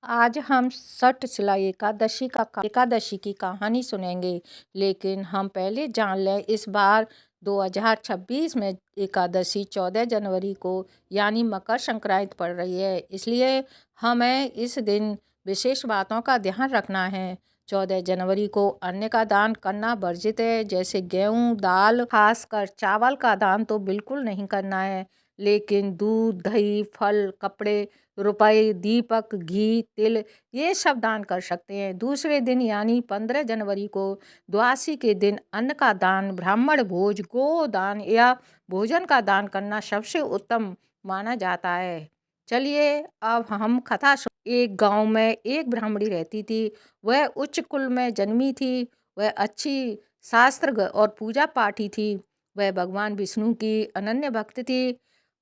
आज हम सटशिला एकादशी की कहानी सुनेंगे। लेकिन हम पहले जान लें, इस बार 2026 में एकादशी 14 जनवरी को यानी मकर संक्रांति पड़ रही है। इसलिए हमें इस दिन विशेष बातों का ध्यान रखना है। 14 जनवरी को अन्न का दान करना वर्जित है, जैसे गेहूँ, दाल, खासकर चावल का दान तो बिल्कुल नहीं करना है। लेकिन दूध, दही, फल, कपड़े, रुपए, दीपक, घी, तिल ये सब दान कर सकते हैं। दूसरे दिन यानी 15 जनवरी को द्वादशी के दिन अन्न का दान, ब्राह्मण भोज, गोदान या भोजन का दान करना सबसे उत्तम माना जाता है। चलिए अब हम कथा एक गांव में एक ब्राह्मणी रहती थी। वह उच्च कुल में जन्मी थी। वह अच्छी शास्त्र और पूजा पाठी थी। वह भगवान विष्णु की अनन्य भक्त थी।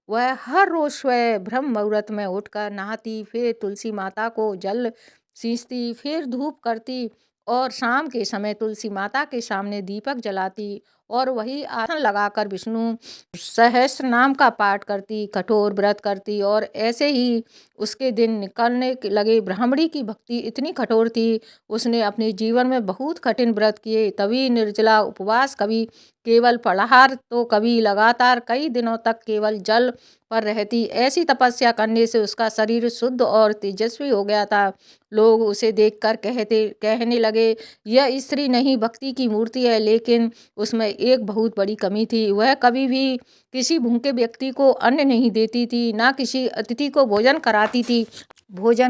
वह हर रोज स्वयं ब्रह्म मुहूर्त में उठकर नहाती, फिर तुलसी माता को जल सींचती, फिर धूप करती और शाम के समय तुलसी माता के सामने दीपक जलाती और वही आसन लगाकर विष्णु सहस्त्र नाम का पाठ करती, कठोर व्रत करती। और ऐसे ही उसके दिन निकलने लगे। ब्राह्मणी की भक्ति इतनी कठोर थी, उसने अपने जीवन में बहुत कठिन व्रत किए। तभी निर्जला उपवास, कभी केवल फलाहार तो कभी लगातार कई दिनों तक केवल जल पर रहती। ऐसी तपस्या करने से उसका शरीर शुद्ध और तेजस्वी हो गया था। लोग उसे देखकर कहने लगे, यह स्त्री नहीं भक्ति की मूर्ति है। लेकिन उसमें एक बहुत बड़ी कमी थी। वह कभी भी किसी भूखे व्यक्ति को अन्न नहीं देती थी, ना किसी अतिथि को भोजन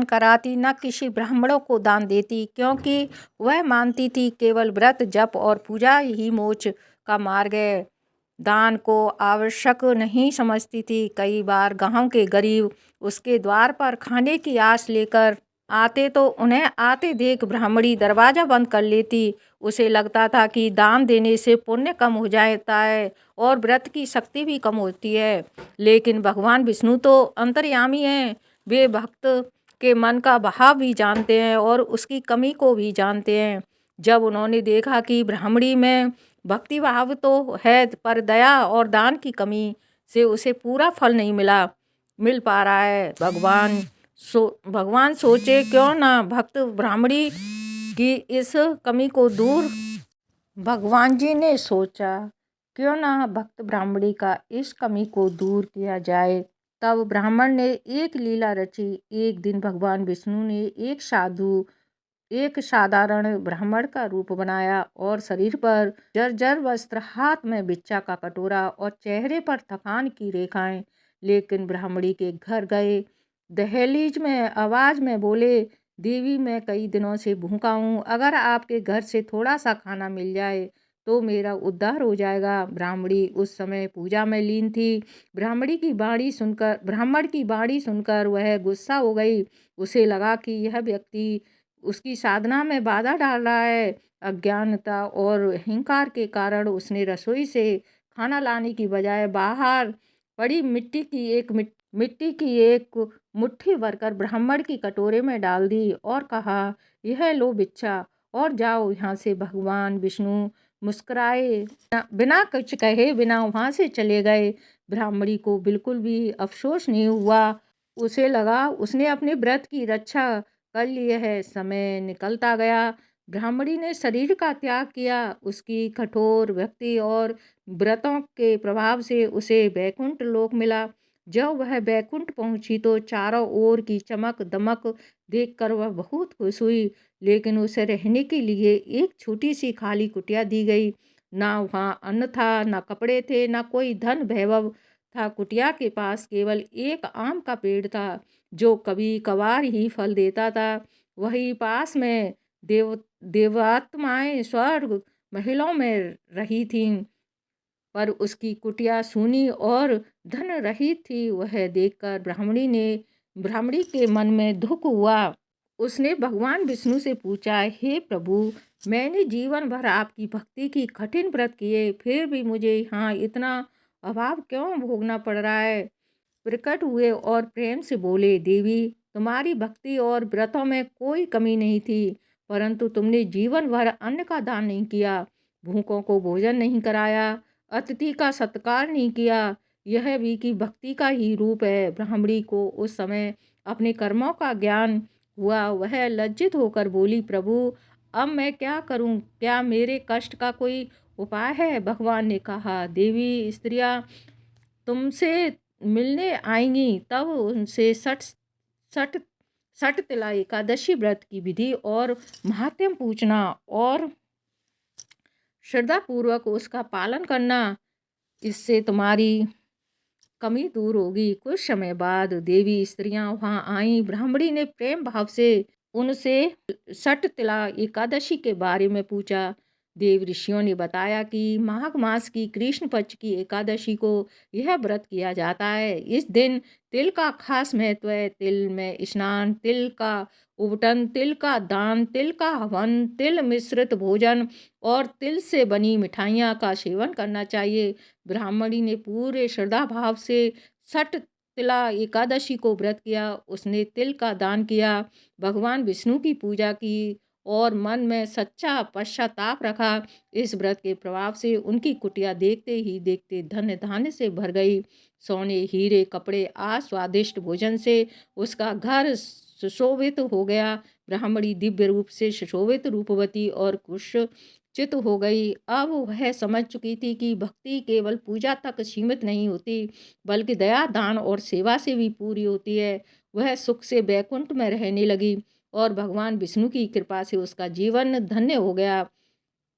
कराती, ना किसी ब्राह्मणों को दान देती, क्योंकि वह मानती थी केवल व्रत, जप और पूजा ही मोक्ष का मार्ग है। दान को आवश्यक नहीं समझती थी। कई बार गांव के गरीब उसके द्वार पर खाने की आस लेकर आते तो उन्हें आते देख ब्राह्मणी दरवाजा बंद कर लेती। उसे लगता था कि दान देने से पुण्य कम हो जाता है और व्रत की शक्ति भी कम होती है। लेकिन भगवान विष्णु तो अंतर्यामी हैं। वे भक्त के मन का भाव भी जानते हैं और उसकी कमी को भी जानते हैं। जब उन्होंने देखा कि ब्राह्मणी में भक्ति भाव तो है, पर दया और दान की कमी से उसे पूरा फल नहीं मिल पा रहा है, भगवान सोचे क्यों ना भक्त ब्राह्मणी की इस कमी को दूर भगवान जी ने सोचा क्यों ना भक्त ब्राह्मणी का इस कमी को दूर किया जाए। तब ब्राह्मण ने एक लीला रची। एक दिन भगवान विष्णु ने एक साधारण ब्राह्मण का रूप बनाया और शरीर पर जर्जर वस्त्र, हाथ में भिक्षा का कटोरा और चेहरे पर थकान की रेखाएं लेकिन ब्राह्मणी के घर गए। दहलीज में आवाज में बोले, देवी मैं कई दिनों से भूखा हूँ, अगर आपके घर से थोड़ा सा खाना मिल जाए तो मेरा उद्धार हो जाएगा। ब्राह्मणी उस समय पूजा में लीन थी। ब्राह्मण की बाणी सुनकर वह गुस्सा हो गई। उसे लगा कि यह व्यक्ति उसकी साधना में बाधा डाल रहा है। अज्ञानता और अहंकार के कारण उसने रसोई से खाना लाने की बजाय बाहर पड़ी मिट्टी की एक मुट्ठी भरकर ब्राह्मण की कटोरे में डाल दी और कहा, यह लो भिक्षा और जाओ यहाँ से। भगवान विष्णु मुस्कुराए, बिना कुछ कहे बिना वहाँ से चले गए। ब्राह्मणी को बिल्कुल भी अफसोस नहीं हुआ। उसे लगा उसने अपने व्रत की रक्षा कर लिए है। समय निकलता गया। ब्राह्मणी ने शरीर का त्याग किया। उसकी कठोर भक्ति और व्रतों के प्रभाव से उसे वैकुंठ लोक मिला। जब वह वैकुंठ पहुंची तो चारों ओर की चमक दमक देखकर वह बहुत खुश हुई। लेकिन उसे रहने के लिए एक छोटी सी खाली कुटिया दी गई। ना वहाँ अन्न था, ना कपड़े थे, ना कोई धन वैभव था। कुटिया के पास केवल एक आम का पेड़ था जो कभी कभार ही फल देता था। वही पास में देवात्माएं स्वर्ग महलों में रही थीं, पर उसकी कुटिया सूनी और धन रहित थी। वह देखकर ब्राह्मणी के मन में दुख हुआ। उसने भगवान विष्णु से पूछा, हे प्रभु, मैंने जीवन भर आपकी भक्ति की कठिन व्रत किए, फिर भी मुझे यहाँ इतना अभाव क्यों भोगना पड़ रहा है। प्रकट हुए और प्रेम से बोले, देवी तुम्हारी भक्ति और व्रतों में कोई कमी नहीं थी, परंतु तुमने जीवन भर अन्न का दान नहीं किया, भूखों को भोजन नहीं कराया, अतिथि का सत्कार नहीं किया। यह भी कि भक्ति का ही रूप है। ब्राह्मणी को उस समय अपने कर्मों का ज्ञान हुआ। वह लज्जित होकर बोली, प्रभु अब मैं क्या करूं? क्या मेरे कष्ट का कोई उपाय है? भगवान ने कहा, देवी स्त्रियां तुमसे मिलने आएंगी, तब उनसे सठ सठ सठ तिला एकादशी व्रत की विधि और महात्म्य पूछना और श्रद्धापूर्वक उसका पालन करना। इससे तुम्हारी कमी दूर होगी। कुछ समय बाद देवी स्त्रियां वहां आईं। ब्राह्मणी ने प्रेम भाव से उनसे सठ तिला एकादशी के बारे में पूछा। देव ऋषियों ने बताया कि माघ मास की कृष्ण पक्ष की एकादशी को यह व्रत किया जाता है। इस दिन तिल का खास महत्व है। तिल में स्नान, तिल का उबटन, तिल का दान, तिल का हवन, तिल मिश्रित भोजन और तिल से बनी मिठाइयाँ का सेवन करना चाहिए। ब्राह्मणी ने पूरे श्रद्धा भाव से सठ तिला एकादशी को व्रत किया। उसने तिल का दान किया, भगवान विष्णु की पूजा की और मन में सच्चा पश्चाताप रखा। इस व्रत के प्रभाव से उनकी कुटिया देखते ही देखते धन्य धान्य से भर गई। सोने, हीरे, कपड़े आज स्वादिष्ट भोजन से उसका घर सुशोभित हो गया। ब्राह्मणी दिव्य रूप से सुशोभित, रूपवती और कुश चित हो गई। अब वह समझ चुकी थी कि भक्ति केवल पूजा तक सीमित नहीं होती, बल्कि दया, दान और सेवा से भी पूरी होती है। वह सुख से बैकुंठ में रहने लगी और भगवान विष्णु की कृपा से उसका जीवन धन्य हो गया।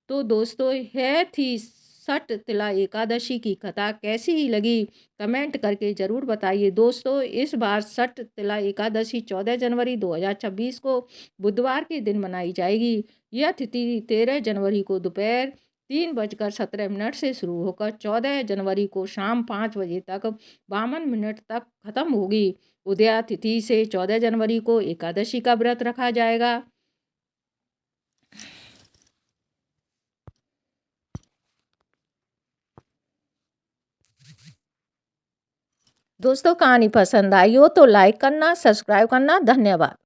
तो दोस्तों, यह थी सठ तिला एकादशी की कथा। कैसी ही लगी कमेंट करके ज़रूर बताइए। दोस्तों, इस बार सठ तिला एकादशी 14 जनवरी 2026 को बुधवार के दिन मनाई जाएगी। यह तिथि 13 जनवरी को दोपहर 3:17 से शुरू होकर 14 जनवरी को शाम 5 बजे तक 52 तक खत्म होगी। उदया तिथि से 14 जनवरी को एकादशी का व्रत रखा जाएगा। दोस्तों, कहानी पसंद आई हो तो लाइक करना, सब्सक्राइब करना। धन्यवाद।